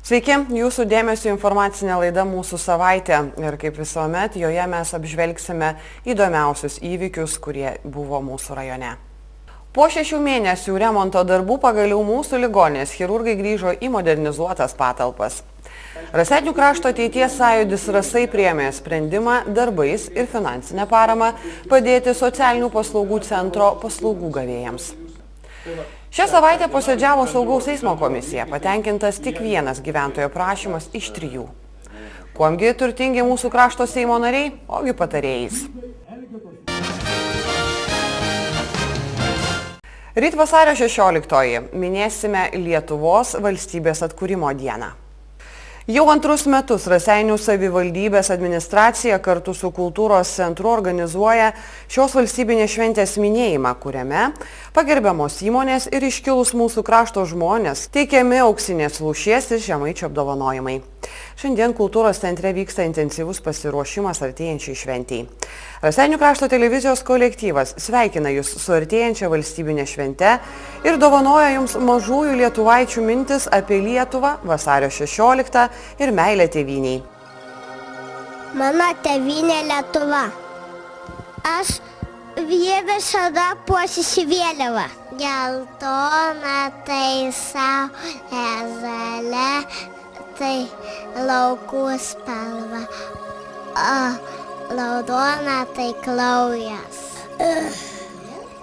Sveiki, jūsų dėmesio informacinė laida Mūsų savaitė ir kaip visuomet joje mes apžvelgsime įdomiausius įvykius, kurie buvo mūsų rajone. Po 6 mėnesių remonto darbų pagaliau mūsų ligoninės chirurgai grįžo į modernizuotas patalpas. Raseinių krašto ateities sąjūdis Rasai priėmė sprendimą darbais ir finansinę paramą padėti socialinių paslaugų centro paslaugų gavėjams. Šią savaitę posėdžiavo saugaus eismo komisija, patenkintas tik vienas gyventojo prašymas iš 3. Kuomgi turtingi mūsų krašto Seimo nariai, ogi patarėjais. Ryt vasario 16 minėsime Lietuvos valstybės atkūrimo dieną. Jau antrus metus Raseinių savivaldybės administracija kartu su kultūros centru organizuoja šios valstybinės šventės minėjimą, kuriame pagerbiamos įmonės ir iškilus mūsų krašto žmonės teikiami auksinės lūšies ir žemaičio apdovanojimai. Šiandien kultūros centre vyksta intensyvus pasiruošimas artėjančiai šventei. Raseinių krašto televizijos kolektyvas sveikina Jūs su artėjančia valstybinė švente ir dovanoja Jums mažųjų lietuvaičių mintis apie Lietuvą vasario 16 ir meilę tėvyniai. Mano tėvynė Lietuva. Aš visada puošysiu vėliavą. Geltona tai saulė, žalia tai laukų spalva, raudona tai kraujas.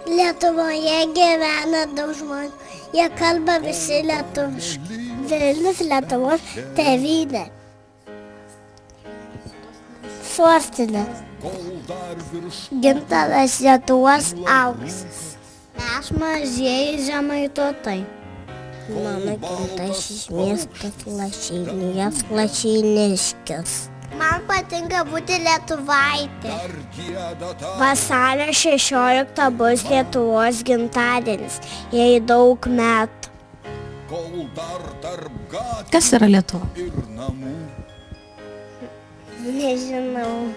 Lietuvoje gyvena daug žmonių, jie kalba visi lietuviškai. Vilnius Lietuvos tėvynė. Sostinė. Gintaras Lietuvos auksas. Mes mažieji žemaitotai. Mano gimtasis miestas Lašiniškis. Man patinka būti lietuvaitė. Vasario 16 bus Lietuvos gimtadienis, jai daug metų. Kas yra Lietuva? Nežinau.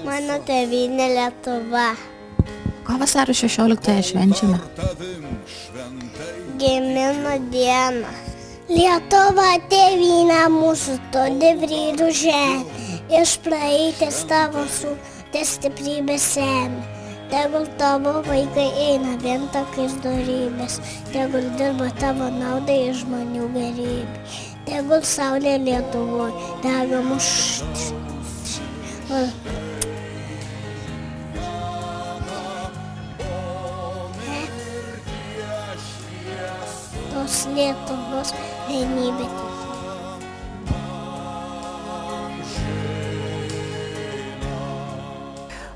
Mano tėvynė Lietuva. Ką vasario 16 švenčiame? Gimimo dieną. Lietuva tėvynė mūsų toli vrydų žemė. Iš praeities tavo sūtės stiprybės semia. Tegul tavo vaikai eina vien tokiais dorybės. Tegul dirba tavo naudai ir žmonių gerybė. Tegul saulė Lietuvoje dega mūsų. Tos Lietuvos vienybė.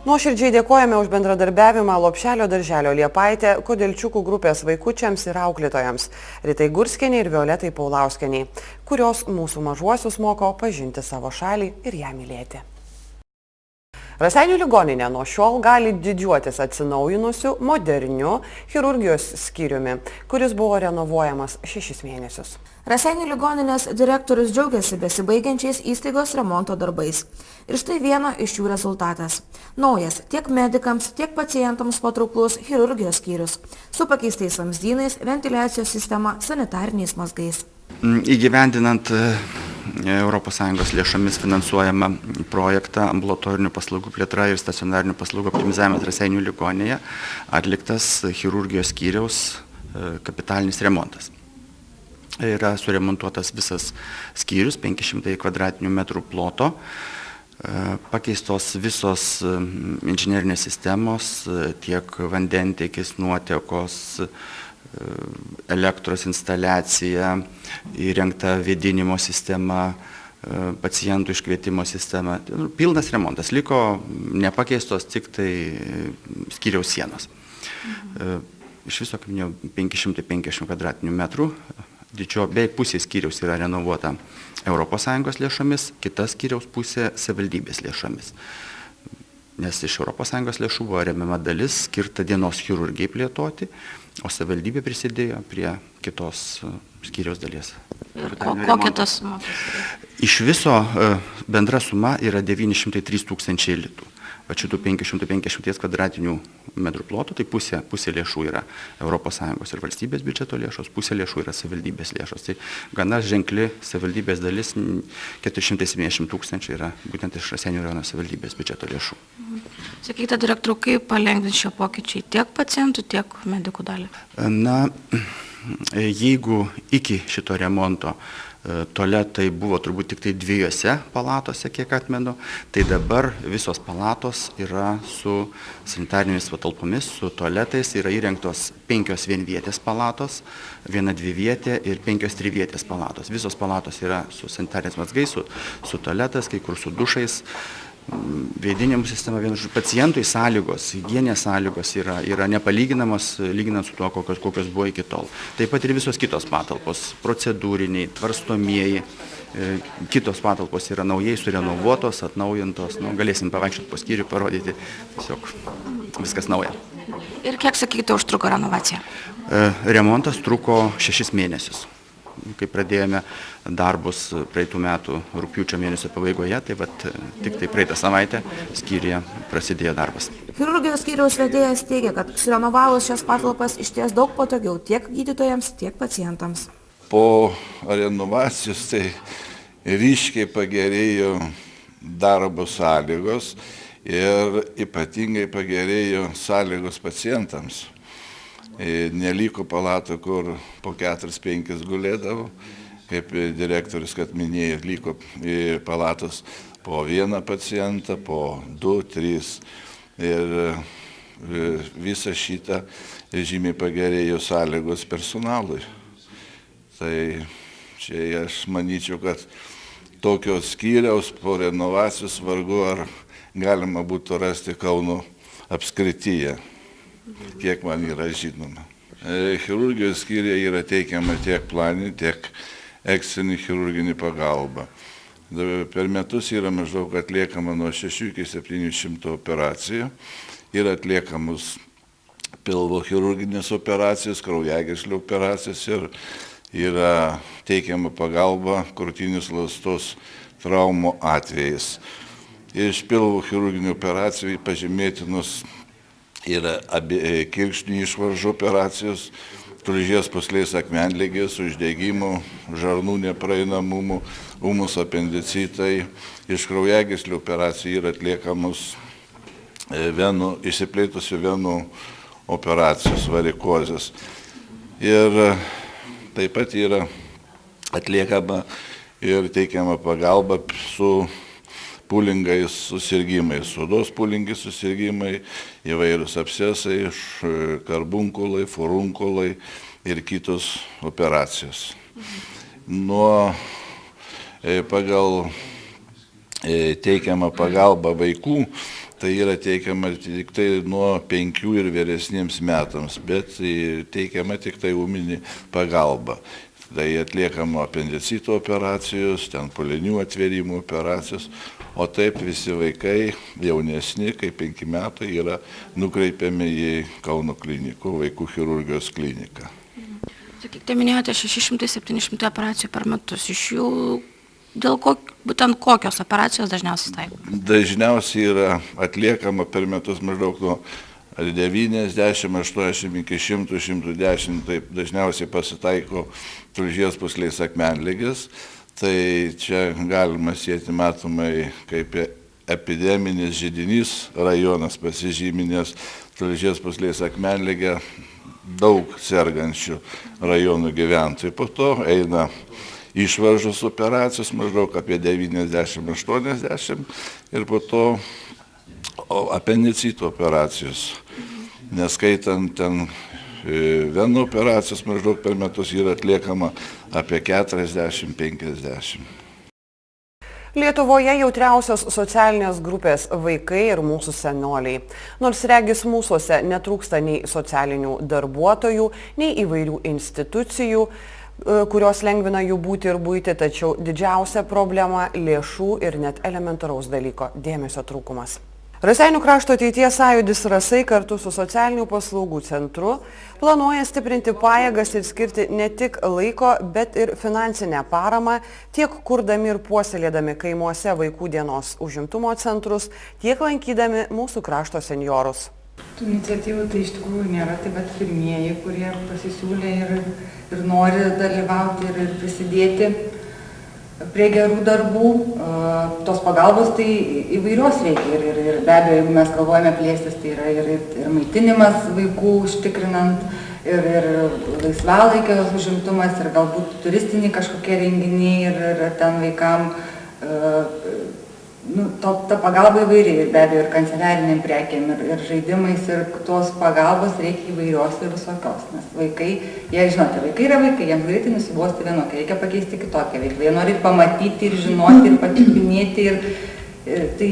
Nuoširdžiai dėkojame už bendradarbiavimą Lopšelio darželio Liepaitė Kodelčiukų grupės vaikučiams ir auklėtojams Ritai Gurskienei ir Violetai Paulauskienei, kurios mūsų mažuosius moko pažinti savo šalį ir ją mylėti. Raseinių ligoninė nuo šiol gali didžiuotis atsinaujinusiu moderniu chirurgijos skyriumi, kuris buvo renovuojamas 6 mėnesius. Raseinių ligoninės direktorius džiaugiasi besibaigiančiais įstaigos remonto darbais. Ir štai vieno iš jų rezultatas. Naujas tiek medikams, tiek pacientams patrauklus chirurgijos skyrius su pakeistais vamzdynais, ventiliacijos sistema, sanitariniais mazgais. Įgyvendinant ES lėšomis finansuojamą projektą ambulatorinių paslaugų plėtra ir stacionarinių paslaugų optimizavimas Raseinių ligoninėje atliktas chirurgijos skyriaus kapitalinis remontas. Yra suremontuotas visas skyrius, 500 kvadratinių metrų ploto, pakeistos visos inžinerinės sistemos, tiek vandentiekis, nuotekos, elektros instaliacija, įrengta vėdinimo sistema, pacientų iškvietimo sistema. Pilnas remontas. Liko nepakeistos tik tai skyriaus sienos. Iš viso, kaip minėjau, 550 kvadratinių metrų. Beveik pusė skyriaus yra renovuota ES lėšomis, kita skyriaus pusė savivaldybės lėšomis. Nes iš ES lėšų buvo remiama dalis skirta dienos chirurgijai plėtoti, o savivaldybė prisidėjo prie kitos skyriaus dalies. Kokia tos sumos? Iš viso bendra suma yra 903 000 litų. va šitų 550 kvadratinių metrų plotų, tai pusė lėšų yra ES ir valstybės biudžeto lėšos, pusė lėšų yra savivaldybės lėšos. Tai gana ženkli savivaldybės dalis, 470 000 yra būtent iš Raseinių rajono savivaldybės biudžeto lėšų. Sakykite, direktoriau, kaip palengvinti šio pokyčiai tiek pacientų, tiek medikų dalį? Na, jeigu iki šito remonto tualetai buvo turbūt tik tai 2 palatose, kiek atmenu, tai dabar visos palatos yra su sanitarinėmis patalpomis, su tualetais, yra įrengtos 5 vienvietės palatos, 1 dvivietė ir 5 trivietės palatos. Visos palatos yra su sanitarinės mazgais, su tualetas, kai kur su dušais. Vėdinimo sistema, pacientui sąlygos, higienės sąlygos yra nepalyginamos, lyginant su tuo, kokios buvo iki tol. Taip pat ir visos kitos patalpos, procedūriniai, tvarstomieji, kitos patalpos yra naujai surenovuotos, atnaujintos, galėsim pavaikščioti po skyrių, parodyti, tiesiog viskas nauja. Ir kiek, sakykite, užtruko renovacija? Remontas truko 6 mėnesius. Kai pradėjome darbus praeitų metų rugpjūčio mėnesio pabaigoje, tai tik tai praeitą savaitę skyriuje prasidėjo darbas. Chirurgijos skyriaus vedėjas teigia, kad surenovavus šias patalpas išties daug patogiau tiek gydytojams, tiek pacientams. Po renovacijos tai ryškiai pagerėjo darbo sąlygos ir ypatingai pagerėjo sąlygos pacientams. Neliko palatų, kur po 4-5 gulėdavo, kaip direktorius, kad minėjo, liko palatos po 1 pacientą, po 2-3 ir visą šitą žymiai pagerėjo sąlygos personalui. Tai čia aš manyčiau, kad tokios skyriaus po renovacijos vargu ar galima būtų rasti Kauno apskrityje, kiek man yra žinoma. Chirurgijos skyriuje yra teikiama tiek planinė, tiek ekstrinė chirurginė pagalba. Per metus yra maždaug atliekama nuo 6 iki 700 operacijų. Yra atliekamos pilvo chirurginės operacijos, kraujagyslių operacijos ir yra teikiama pagalba krūtinės ląstos traumų atvejais. Iš pilvo chirurginių operacijų pažymėtinos yra kirkšnių išvaržų operacijos, tulžies pūslės akmenligės, uždegimų, žarnų nepraeinamumų, ūmus apendicitai. Iš kraujagyslių operacijų yra atliekamos išsiplėtusių venų operacijos, varikozės. Ir taip pat yra atliekama ir teikiama pagalba su pūlingais susirgymais, odos pūlingais susirgymai, įvairūs abscesai, karbunkulai, furunkulai ir kitos operacijos. Pagal teikiamą pagalbą vaikų, tai yra teikiama tik tai nuo 5 ir vyresniems metams, bet teikiama tik tai ūminė pagalba. Tai atliekama apendicito operacijos, ten pūlinių atvėrimų operacijos, o taip visi vaikai jaunesni, kaip 5 metai, yra nukreipiami į Kauno klinikų, vaikų chirurgijos kliniką. Sakykite, minėjote 600-700 operacijų per metus. Iš jų būtent kokios operacijos dažniausiai taiko? Dažniausiai yra atliekama per metus maždaug nuo 90, 80 iki 100, 110, taip dažniausiai pasitaiko tulžies pūslės akmenligės. Tai čia galima sieti matomai kaip epideminis židinys rajonas pasižyminės tulžies pūslės akmenligę daug sergančių rajonų gyventojų. Po to eina išvaržos operacijos, maždaug apie 90-80 ir po to apendicito operacijos. Neskaitant ten venų operacijos, maždaug per metus yra atliekama apie 40-50. Lietuvoje jautriausios socialinės grupės vaikai ir mūsų senoliai. Nors regis mūsuose netrūksta nei socialinių darbuotojų, nei įvairių institucijų, kurios lengvina jų būti ir būti, tačiau didžiausia problema lėšų ir net elementaraus dalyko dėmesio trūkumas. Raseinių krašto ateities sąjūdis Rasai kartu su socialinių paslaugų centru planuoja stiprinti pajėgas ir skirti ne tik laiko, bet ir finansinę paramą, tiek kurdami ir puoselėdami kaimuose vaikų dienos užimtumo centrus, tiek lankydami mūsų krašto senjorus. Tų iniciatyvų tai iš tikrųjų nėra, tai bet pirmieji, kurie pasisiūlė ir nori dalyvauti ir prisidėti prie gerų darbų. Tos pagalbos tai įvairios reikia ir be abejo, jeigu mes galvojame plėstis, tai yra ir maitinimas vaikų užtikrinant, ir laisvalaikio užimtumas, ir galbūt turistiniai kažkokie renginiai ir ten vaikam. Ta pagalba įvairiai ir be abejo ir kanceliariniam prekėm, ir žaidimais, ir tos pagalbos reikia įvairios ir visokios, nes vaikai, žinote, vaikai yra vaikai, jiems greitai nusibosti vienokia, reikia pakeisti kitokią veiklą, jie nori pamatyti ir žinoti ir pačiupinėti ir tai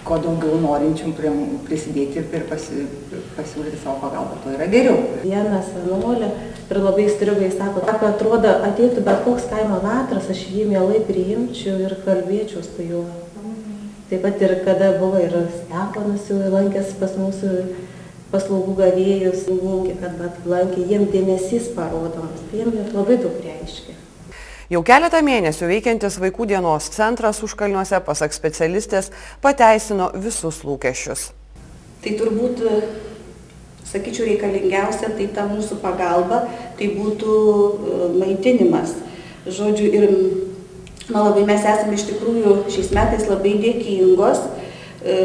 kuo daugiau norinčių prisidėti ir pasiūlyti savo pagalbą, to yra geriau. Viena senolė ir labai strigai sako, kad atrodo, ateitų bet koks kaimo vatras, aš jį mielai priimčiau ir kalbėčiau su juo. Taip pat ir kada buvo ir Stepanas jau lankęs pas mūsų paslaugų gavėjus, kad lankė, jiems dėmesys parodomas, tai jiems labai daug reiškia. Jau keletą mėnesių veikiantis vaikų dienos centras Užkalniuose, pasak specialistės, pateisino visus lūkesčius. Tai turbūt, sakyčiau, reikalingiausia, tai ta mūsų pagalba, tai būtų maitinimas. Žodžiu, ir labai mes esame iš tikrųjų šiais metais labai dėkingos,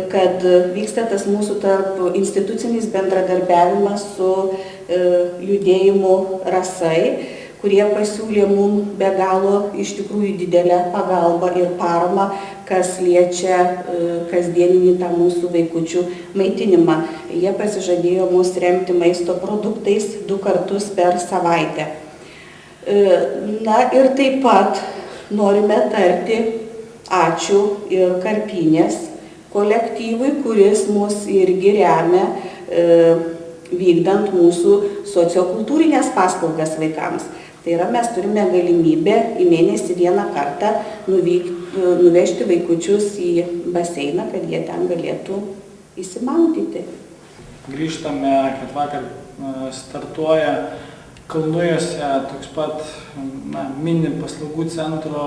kad vyksta tas mūsų tarp institucinis bendradarbiavimas su judėjimu Rasai, kurie pasiūlė mums be galo iš tikrųjų didelę pagalbą ir paramą, kas liečia kasdieninį tą mūsų vaikučių maitinimą. Jie pasižadėjo mus remti maisto produktais 2 kartus per savaitę. Na ir taip pat norime tarti ačiū ir Karpinės kolektyvui, kuris mus irgi remia vykdant mūsų sociokultūrinės paslaugas vaikams. Tai yra, mes turime galimybę į mėnesį 1 kartą nuvežti vaikučius į baseiną, kad jie ten galėtų įsimaudyti. Grįžtame, kad vakar startuoja Kalnujuose toks pat mini paslaugų centro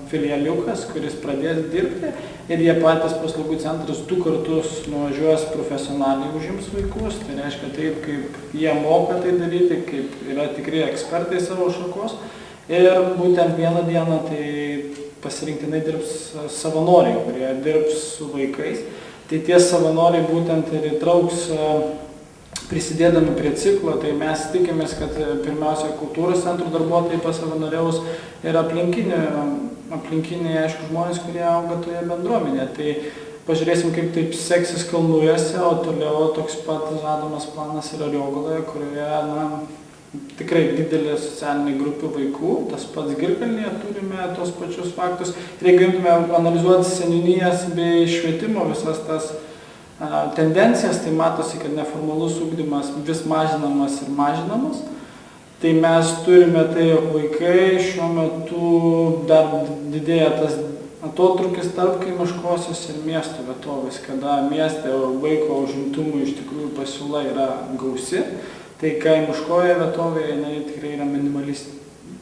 filialiukas, kuris pradės dirbti ir jie patys paslaugų centras 2 kartus nuvažiuos profesionaliai užims vaikus. Tai reiškia taip, kaip jie moka tai daryti, kaip yra tikri ekspertai savo šakos. Ir būtent vieną dieną tai pasirinktinai dirbs savanoriai, kurie dirbs su vaikais. Tai tie savanoriai būtent ir įtrauks prisidėdami prie ciklo, tai mes tikimės, kad pirmiausia kultūros centrų darbuotojai pasavanoriaus ir aplinkiniai, aišku, žmonės, kurie auga toje bendruomenėje. Tai pažiūrėsim, kaip taip seksis Kalnujuose, o toliau toks pat žadamas planas yra Riogaloje, kurioje tikrai didelė socialinė grupė vaikų, tas pats Girkalnyje turime tos pačius faktus. Ir jeigu imtume analizuoti seniūnijas bei švietimo visas tas tendencijas, tai matosi, kad neformalus ugdymas vis mažinamas ir mažinamas. Tai mes turime tai, jog vaikai šiuo metu dar didėja tas atotrūkis tarp kaimiškosios ir miesto vietovės, kada mieste vaiko užimtumų iš tikrųjų pasiūla yra gausi, tai kaimiškoje vietovėje jinai tikrai yra minimalistinė.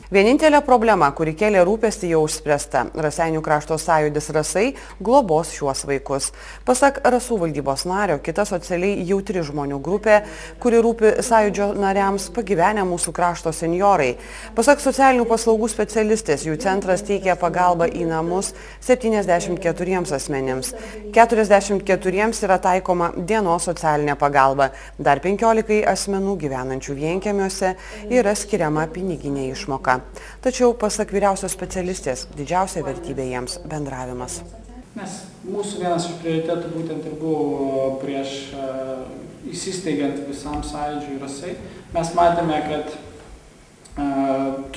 Vienintelė problema, kuri kėlė rūpestį, jau išspręsta. Raseinių krašto sąjūdis Rasai globos šiuos vaikus. Pasak Rasų valdybos nario, kita socialiai jautri žmonių grupė, kuri rūpi sąjūdžio nariams, pagyvenę mūsų krašto senjorai. Pasak socialinių paslaugų specialistės, jų centras teikia pagalbą į namus 74 asmenims. 44 yra taikoma dienos socialinė pagalba. Dar 15 asmenų gyvenančių vienkiemiuose yra skiriama piniginė išmoka. Tačiau, pasak vyriausios specialistės, didžiausia vertybė jiems bendravimas. Nes mūsų vienas iš prioritetų būtent ir buvo prieš įsisteigiant visam sąjūdžiui Rasai. Mes matėme, kad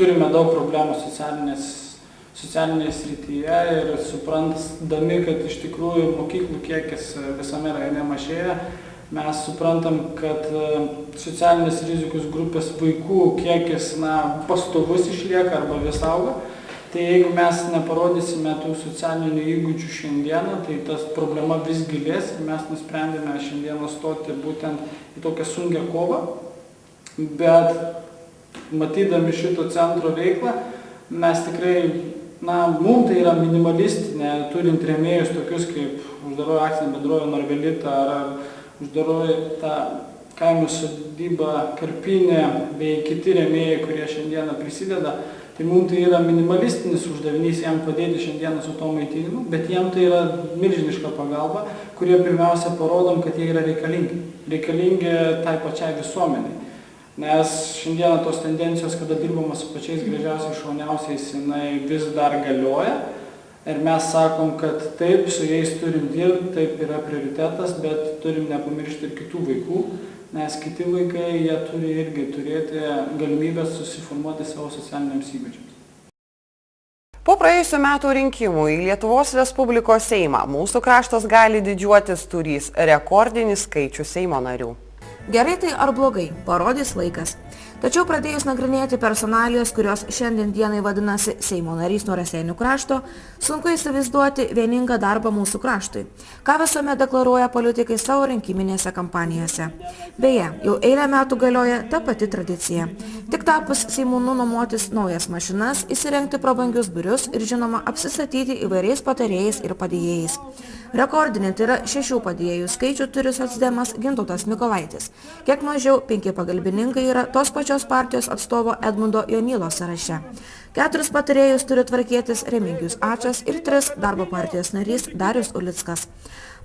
turime daug problemų socialinėje srityje ir suprantami, kad iš tikrųjų mokyklų kiekis visame rajone mažėja. Mes suprantam, kad socialinės rizikos grupės vaikų kiekis pastovus išlieka arba vis auga. Tai jeigu mes neparodysime tų socialinių įgūdžių šiandieną, tai tas problema vis gilės ir mes nusprendėme šiandieną stoti būtent į tokią sunkią kovą. Bet matydami šito centro veiklą, mes tikrai, mums tai yra minimalistinė, turint rėmėjus tokius kaip uždaroji akcinė bendrovė Norvelita ar uždaroji ta kaimo sodyba Karpinė bei kiti rėmėjai, kurie šiandieną prisideda. Tai mums tai yra minimalistinis uždavinys jam padėti šiandieną su to maitinimu, bet jam tai yra milžiniška pagalba, kurie pirmiausia parodom, kad jie yra reikalingi. Reikalingi tai pačiai visuomeniai. Nes šiandieną tos tendencijos, kada dirbama su pačiais gražiausiais, šauniausiais, jinai vis dar galioja. Ir mes sakom, kad taip, su jais turim dirbti, taip yra prioritetas, bet turim nepamiršti ir kitų vaikų. Nes kiti vaikai, jie turi irgi turėti galimybę susiformuoti savo socialiniams įgūdžiams. Po praėjusių metų rinkimų į Lietuvos Respublikos Seimą mūsų kraštas gali didžiuotis turys rekordinį skaičių Seimo narių. Gerai tai ar blogai, parodys laikas. Tačiau pradėjus nagrinėti personalijos, kurios šiandien dienai vadinasi Seimo narys nuo Raseinių krašto, sunku įsivaizduoti vieningą darbą mūsų kraštui, ką visuomet deklaruoja politikai savo rinkiminėse kampanijose. Beje, jau eilę metų galioja ta pati tradicija. Tik tapus Seimūnų nuomotis naujas mašinas, įsirengti prabangius biurus ir žinoma apsistatyti įvairiais patarėjais ir padėjėjais. Rekordinį, tai yra 6 padėjėjų skaičių turi socdemas Gintautas Mykolaitis. Kiek mažiau 5 pagalbininkai yra tos pačios partijos atstovo Edmundo Jonylos sąraše. 4 patarėjus turi tvarkėtis Remigijus Ačas ir 3 darbo partijos narys Darius Ulickas.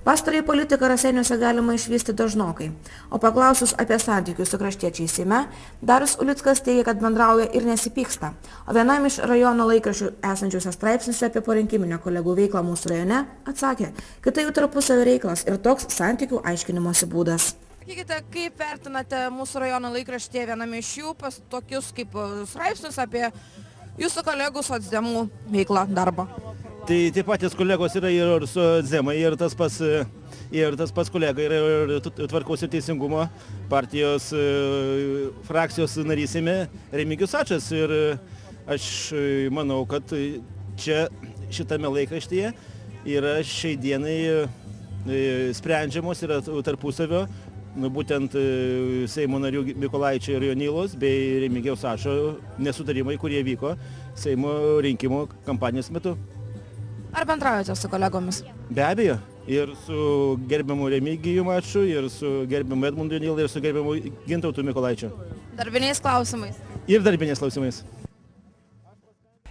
Pastarąjį politiką Raseiniuose galima išvysti dažnokai, o paklausus apie santykius su kraštiečiais Seime, Darius Ulickas teigia, kad bendrauja ir nesipyksta, o vienam iš rajono laikraščių esančiuose straipsniuose apie porinkiminę kolegų veiklą mūsų rajone atsakė, kad tai jų tarpusavio reikalas ir toks santykių aiškinimosi būdas. Sakykite, kaip vertinate mūsų rajono laikraštyje viename iš jų pas tokius kaip straipsnius apie jūsų kolegų socdemų veiklą, darbą? Tai tie patys kolegos yra ir socdemai, ir tas pats kolega yra ir Tvarkos ir Teisingumo partijos frakcijos narys Seime Remigijus Ačas. Ir aš manau, kad čia šitame laikraštyje yra šiai dienai sprendžiamos yra tarpusavio, būtent Seimo narių Mykolaičio ir Jonylos bei Remigijaus Ačo nesutarimai, kurie vyko Seimo rinkimų kampanijos metu. Ar bendraujate su kolegomis? Be abejo. Ir su gerbiamu Remigijum Aču, ir su gerbiamu Edmundu Jonyla, ir su gerbiamu Gintautu Mykolaičiu. Darbiniais klausimais? Ir darbiniais klausimais.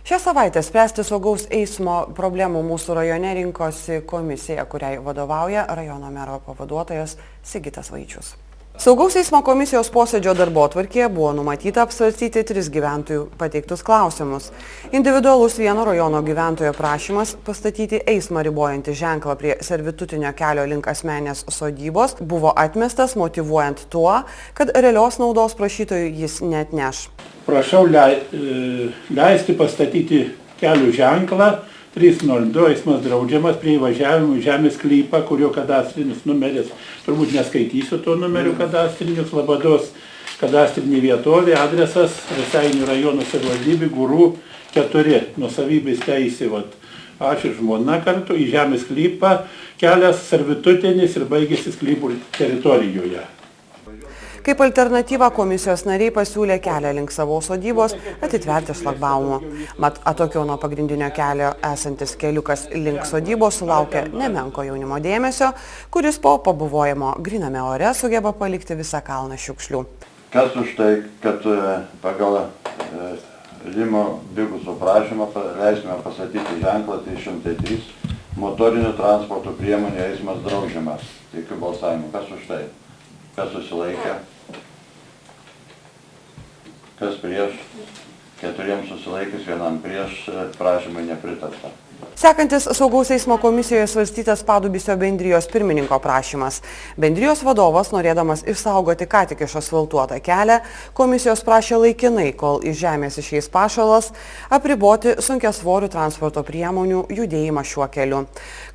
Šią savaitę spręsti saugaus eismo problemų mūsų rajone rinkosi komisija, kuriai vadovauja rajono mero pavaduotojas Sigitas Vaičius. Saugaus eismo komisijos posėdžio darbotvarkėje buvo numatyta apsvarstyti 3 gyventojų pateiktus klausimus. Individualus vieno rajono gyventojo prašymas pastatyti eismą ribojantį ženklą prie servitutinio kelio link asmenės sodybos buvo atmestas, motyvuojant tuo, kad realios naudos prašytojų jis neatneš. Prašau leisti pastatyti kelių ženklą 302 eismas draudžiamas prie įvažiavimo į žemės sklypą, kurio kadastrinis numeris, turbūt neskaitysiu to numerių kadastrinius, Labados kadastrinė vietovė, adresas Raseinių rajono savivaldybė Gurų 4, nuosavybės teisė, aš ir žmona kartu į žemės sklypą, kelias servitutinis ir baigėsi sklypų teritorijoje. Kaip alternatyvą komisijos nariai pasiūlė kelią link savo sodybos atitverti šlagbaumu. Mat, atokiau nuo pagrindinio kelio esantis keliukas link sodybos sulaukia nemenko jaunimo dėmesio, kuris po pabuvojimo gryname ore sugeba palikti visą kalną šiukšlių. Kas už tai, kad pagal Limo Biguso prašymą leisime pastatyti ženklą 303 motorinių transporto priemonių eismas draudžiamas. Teikiu balsavimu. Kas už tai? Kas susilaikė? Kas prieš? 4 susilaikys, 1 prieš, prašymai nepritarta. Sekantis saugaus eismo komisijoje svarstytas Padubysio bendrijos pirmininko prašymas. Bendrijos vadovas, norėdamas išsaugoti ką tik išasfaltuotą kelią, komisijos prašė laikinai, kol iš žemės išeis pašalas, apriboti sunkiasvorių transporto priemonių judėjimą šiuo keliu.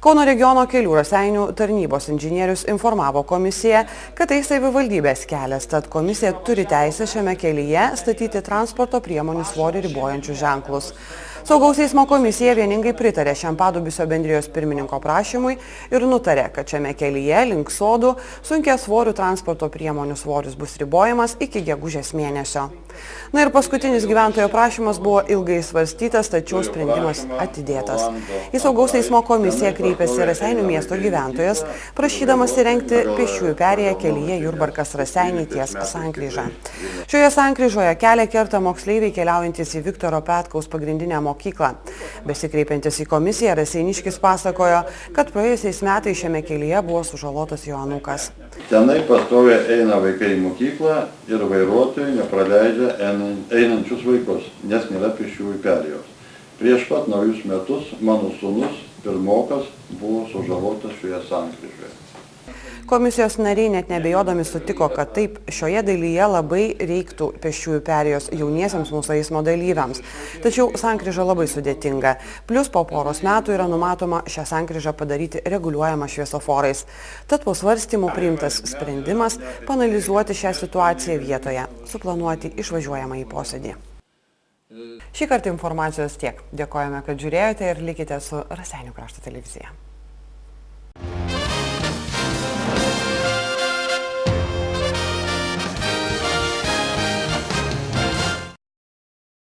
Kauno regiono kelių Raseinių tarnybos inžinierius informavo komisiją, kad tai savivaldybės kelias, tad komisija turi teisę šiame kelyje statyti transporto priemonių svorį ribojančius ženklus. Saugaus eismo komisija vieningai pritarė šiam Padubysio bendrijos pirmininko prašymui ir nutarė, kad šiame kelyje link Sodų sunkiasvorių transporto priemonių svoris bus ribojamas iki gegužės mėnesio. Na ir paskutinis gyventojo prašymas buvo ilgai svarstytas, tačiau sprendimas atidėtas. Į Saugaus eismo komisiją kreipėsi Raseinių miesto gyventojas, prašydamas įrengti pėsčiųjų perėją kelyje Jurbarkas-Raseiniai ties sankryža. Šioje sankryžoje kelią kerta moksleiviai keliaujantys į Viktoro Petkaus pagrindinę mokyklą. Besikreipiantis į komisiją, Raseiniškis pasakojo, kad praėjusiais metais šiame kelyje buvo sužalotas jo anūkas. Tenai pastoviai eina vaikai į mokyklą ir vairuotojai nepraleidžia einančius vaikus, nes nėra pėsčiųjų perėjos. Prieš pat naujus metus mano sūnus pirmokas buvo sužalotas šioje sankryžoje. Komisijos nariai net nebejodami sutiko, kad taip šioje dalyje labai reiktų pėsčiųjų perėjos jauniesiams mūsų eismo dalyviams. Tačiau sankryža labai sudėtinga. Plius po poros metų yra numatoma šią sankryžą padaryti reguliuojamą šviesoforais. Tad po svarstymų priimtas sprendimas paanalizuoti šią situaciją vietoje, suplanuoti išvažiuojamą į posėdį. Šį kartą informacijos tiek. Dėkojame, kad žiūrėjote ir likite su Raseinių krašto televizija.